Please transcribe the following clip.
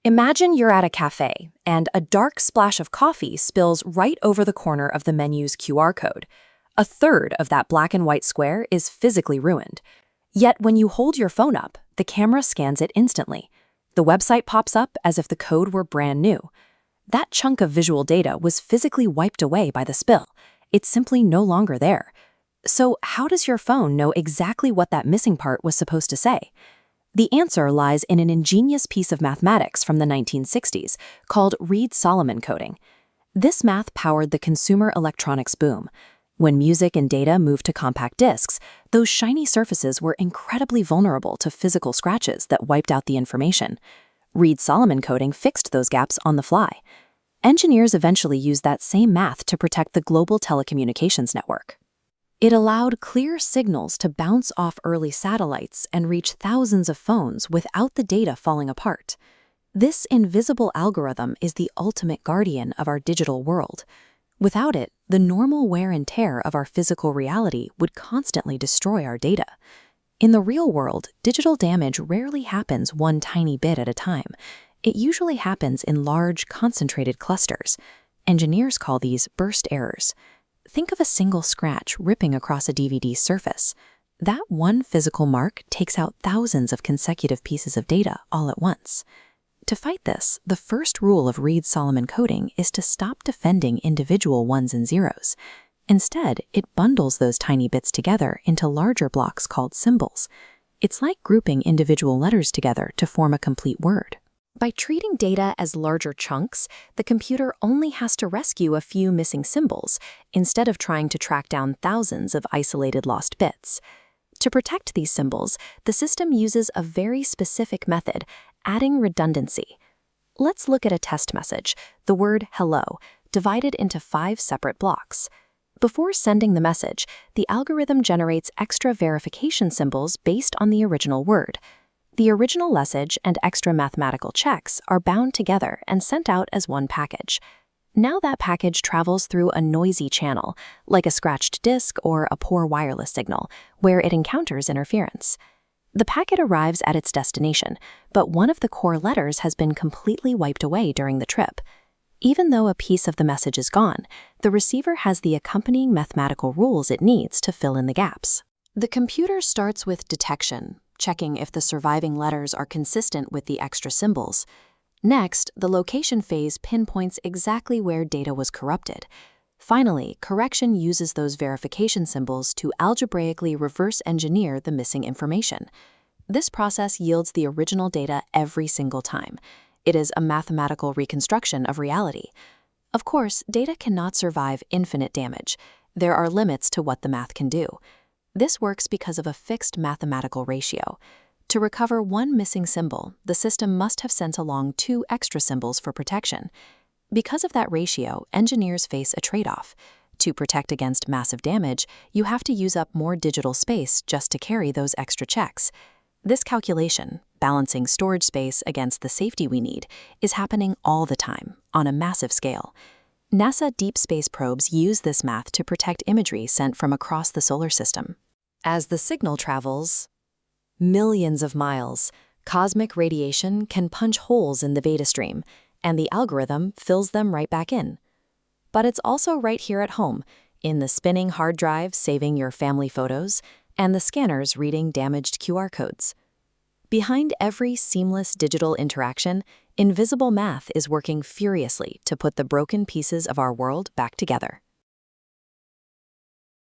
Imagine you're at a cafe, and a dark splash of coffee spills right over the corner of the menu's QR code. A third of that black and white square is physically ruined. Yet when you hold your phone up, the camera scans it instantly. The website pops up as if the code were brand new. That chunk of visual data was physically wiped away by the spill. It's simply no longer there. So how does your phone know exactly what that missing part was supposed to say? The answer lies in an ingenious piece of mathematics from the 1960s called Reed-Solomon coding. This math powered the consumer electronics boom. When music and data moved to compact discs, those shiny surfaces were incredibly vulnerable to physical scratches that wiped out the information. Reed-Solomon coding fixed those gaps on the fly. Engineers eventually used that same math to protect the global telecommunications network. It allowed clear signals to bounce off early satellites and reach thousands of phones without the data falling apart. This invisible algorithm is the ultimate guardian of our digital world. Without it, the normal wear and tear of our physical reality would constantly destroy our data. In the real world, digital damage rarely happens one tiny bit at a time. It usually happens in large, concentrated clusters. Engineers call these burst errors. Think of a single scratch ripping across a DVD's surface. That one physical mark takes out thousands of consecutive pieces of data all at once. To fight this, the first rule of Reed-Solomon coding is to stop defending individual ones and zeros. Instead, it bundles those tiny bits together into larger blocks called symbols. It's like grouping individual letters together to form a complete word. By treating data as larger chunks, the computer only has to rescue a few missing symbols, instead of trying to track down thousands of isolated lost bits. To protect these symbols, the system uses a very specific method, adding redundancy. Let's look at a test message, the word hello, divided into 5 separate blocks. Before sending the message, the algorithm generates extra verification symbols based on the original word. The original message and extra mathematical checks are bound together and sent out as one package. Now that package travels through a noisy channel, like a scratched disk or a poor wireless signal, where it encounters interference. The packet arrives at its destination, but one of the core letters has been completely wiped away during the trip. Even though a piece of the message is gone, the receiver has the accompanying mathematical rules it needs to fill in the gaps. The computer starts with detection, checking if the surviving letters are consistent with the extra symbols. Next, the location phase pinpoints exactly where data was corrupted. Finally, correction uses those verification symbols to algebraically reverse engineer the missing information. This process yields the original data every single time. It is a mathematical reconstruction of reality. Of course, data cannot survive infinite damage. There are limits to what the math can do. This works because of a fixed mathematical ratio. To recover one missing symbol, the system must have sent along 2 extra symbols for protection. Because of that ratio, engineers face a trade-off. To protect against massive damage, you have to use up more digital space just to carry those extra checks. This calculation, balancing storage space against the safety we need, is happening all the time, on a massive scale. NASA deep space probes use this math to protect imagery sent from across the solar system. As the signal travels millions of miles, cosmic radiation can punch holes in the data stream, and the algorithm fills them right back in. But it's also right here at home, in the spinning hard drive saving your family photos, and the scanners reading damaged QR codes. Behind every seamless digital interaction, invisible math is working furiously to put the broken pieces of our world back together.